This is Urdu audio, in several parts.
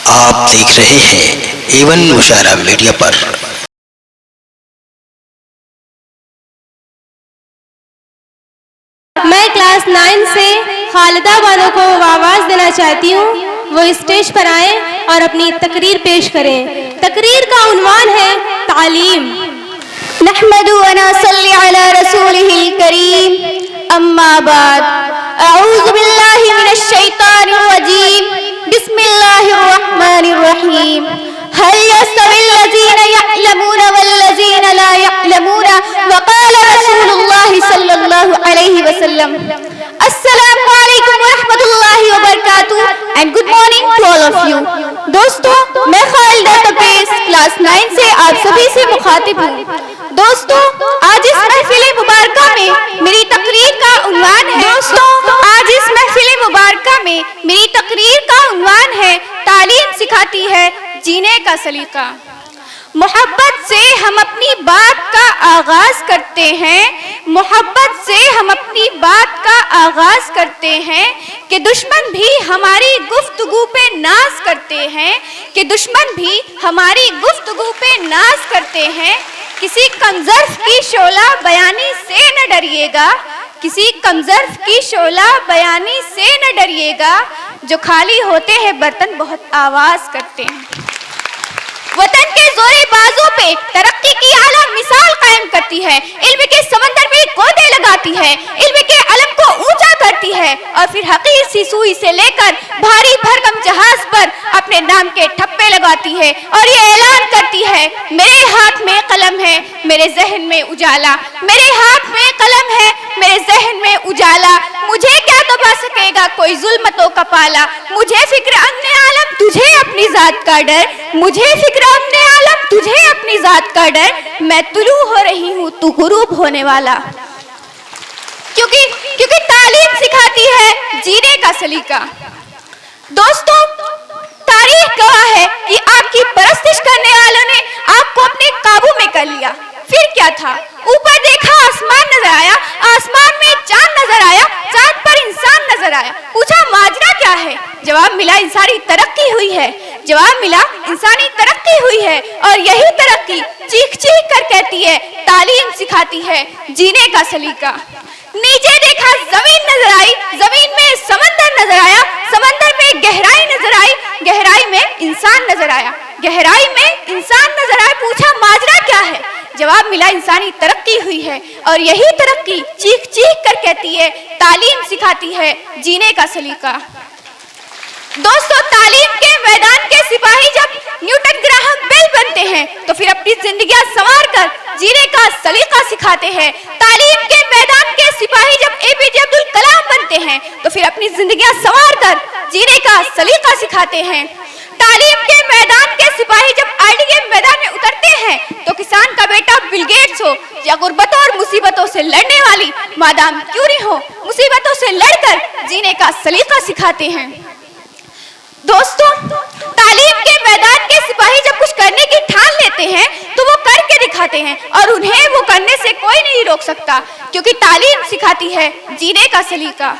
آپ دیکھ رہے ہیں ایون مشاعرہ میڈیا پر۔ میں کلاس 9 سے خالدہ بانو کو آواز دینا چاہتی ہوں، وہ اسٹیج پر آئیں اور اپنی تقریر پیش کریں۔ تقریر کا عنوان ہے تعلیم۔ نحمد و نصلی علی رسولہ الکریم، اما بعد، اعوذ باللہ من الشیطان الرجیم، بسم اللہ الرحمن الرحیم۔ هل يستوي الذين يعلمون والذين لا يعلمون وقال رسول الله صلی اللہ علیہ وسلم۔ السلام علیکم ورحمۃ اللہ وبرکاتہ and good morning to all of you۔ دوستو، میں خالدہ تبریز کلاس 9 سے آپ سبھی سے مخاطب ہوں۔ دوستو، آج اس محفل مبارکہ میں میری تقریر کا عنوان ہے تعلیم سکھاتی ہے جینے کا سلیقہ۔ محبت سے ہم اپنی بات کا آغاز کرتے ہیں، محبت سے ہم اپنی بات کا آغاز کرتے ہیں کہ دشمن بھی ہماری گفتگو پہ ناز کرتے ہیں، کہ دشمن بھی ہماری گفتگو پہ ناز کرتے ہیں۔ کسی کمظرف کی شعلہ بیانی سے نہ ڈریے گا، کسی کمظرف کی شعلہ بیانی سے نہ ڈریے گا، جو خالی ہوتے ہیں برتن بہت آواز کرتے ہیں۔ وطن کے زورے بازو پہ ترقی کی اعلیٰ مثال قائم کرتی ہے، علم کے سمندر میں گودے لگاتی ہے، علم کے علم کو اونچا کرتی ہے، اور پھر حقیر سی سوئی سے لے کر بھاری بھرکم جہاز پر اپنے نام کے ٹھپے لگاتی ہے اور یہ اعلان کرتی ہے، میرے ہاتھ میں قلم ہے میرے ذہن میں اجالا، میرے ہاتھ میں قلم ہے میرے ذہن میں اجالا، مجھے کیا دبا سکے گا کوئی ظلمتوں کا پالا، مجھے فکر امن عالم تجھے اپنی ذات کا ڈر، مجھے فکر امن عالم تجھے اپنی ذات کا ڈر، میں طلوع ہو رہی ہوں تو غروب ہونے والا۔ کیونکہ تعلیم سکھاتی ہے جینے کا سلیقہ۔ دوستو، تاریخ گواہ ہے کہ آپ کی پرستش کرنے والوں نے آپ کو اپنے قابو میں کر لیا۔ پھر کیا تھا؟ اوپر دیکھا آسمان نظر آیا، آسمان میں چاند نظر آیا، چاند پر انسان نظر آیا۔ پوچھا ماجرا کیا ہے؟ جواب ملا انسانی ترقی ہوئی ہے، جواب ملا انسانی ترقی ہوئی ہے، اور یہی ترقی چیخ چیخ کر کہتی ہے تعلیم سکھاتی ہے جینے کا سلیقہ۔ نیچے دیکھا زمین نظر آئی، زمین میں سمندر نظر آیا، سمندر میں گہرائی نظر آئی، گہرائی میں انسان نظر آیا، گہرائی میں انسان نظر آیا۔ پوچھا ماجرا کیا ہے؟ جواب ملا انسانی ترقی ہوئی ہے، اور یہی ترقی چیخ چیخ کر کہتی ہے تعلیم سکھاتی ہے جینے کا سلیقہ۔ دوستو، تعلیم کے میدان کے سپاہی جب نیوٹن گراہم بیل بنتے ہیں تو پھر اپنی زندگیاں سنوار کر جینے کا سلیقہ سکھاتے ہیں۔ تعلیم کے میدان کے سپاہی جب APJ عبد الکلام بنتے ہیں تو پھر اپنی زندگیاں سنوار کر جینے کا سلیقہ سکھاتے ہیں۔ تعلیم کے میدان کے سپاہی جب IDM میدان میں اترتے ہیں تو کسان کا بیٹا بل گیٹس ہو یا غربتوں اور مصیبتوں سے لڑنے والی مادام کیوری ہو، مصیبتوں سے لڑ کر جینے کا سلیقہ سکھاتے ہیں۔ دوستو، تعلیم کے میدان کے سپاہی جب کچھ کرنے کی ٹھان لیتے ہیں تو وہ کر کے دکھاتے ہیں، اور انہیں وہ کرنے سے کوئی نہیں روک سکتا، کیونکہ تعلیم سکھاتی ہے جینے کا سلیقہ۔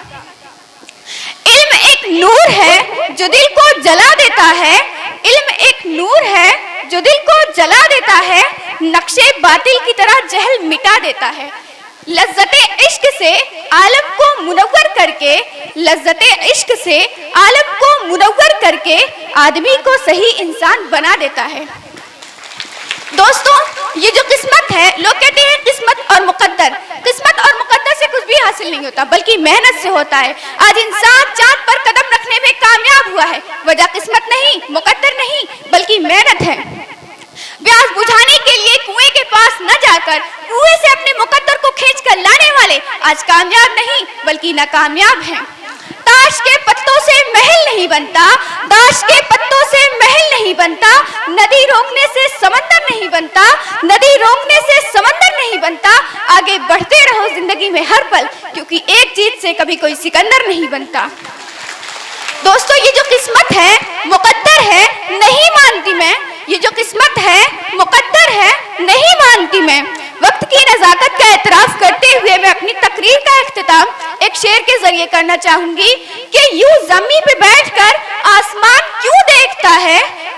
علم ایک نور ہے جو دل کو جلا دیتا ہے، علم ایک نور ہے جو دل کو جلا دیتا ہے، نقشے باطل کی طرح جہل مٹا دیتا ہے۔ لذت عشق سے عالم کو منور کر کے، لذت عشق سے عالم کو منور کر کے آدمی کو صحیح انسان بنا دیتا ہے۔ دوستو، یہ جو قسمت ہے، لوگ کہتے ہیں قسمت اور مقدر سے کچھ بھی حاصل نہیں ہوتا بلکہ محنت سے ہوتا ہے۔ آج انسان چاند پر قدم رکھنے میں کامیاب ہوا ہے، وجہ قسمت نہیں، مقدر نہیں، بلکہ محنت ہے۔ پیاس بجھانے کے لیے کنویں کے پاس نہ جا کر کنویں سے اپنے مقدر کو کھینچ کر لانے والے آج کامیاب نہیں بلکہ ناکامیاب ہیں۔ تاش کے پتوں سے محل نہیں بنتا، تاش کے پتوں سے محل نہیں بنتا، ندی روکنے سے سمندر نہیں بنتا، ندی روکنے سے سمندر نہیں بنتا۔ آگے بڑھتے رہو زندگی میں ہر پل، کیونکہ ایک جیت سے کبھی کوئی سکندر نہیں بنتا۔ دوستو، یہ جو قسمت ہے مقدر ہے نہیں مانتی میں، یہ جو قسمت ہے مقدر ہے نہیں مانتی میں۔ وقت کی نزاکت کا اعتراف کرتے ہوئے میں اپنی تقریر کا اختتام ایک شعر کے ذریعے کرنا چاہوں گی کہ یوں زمین پہ بیٹھ کر آسمان کیوں دیکھتا ہے،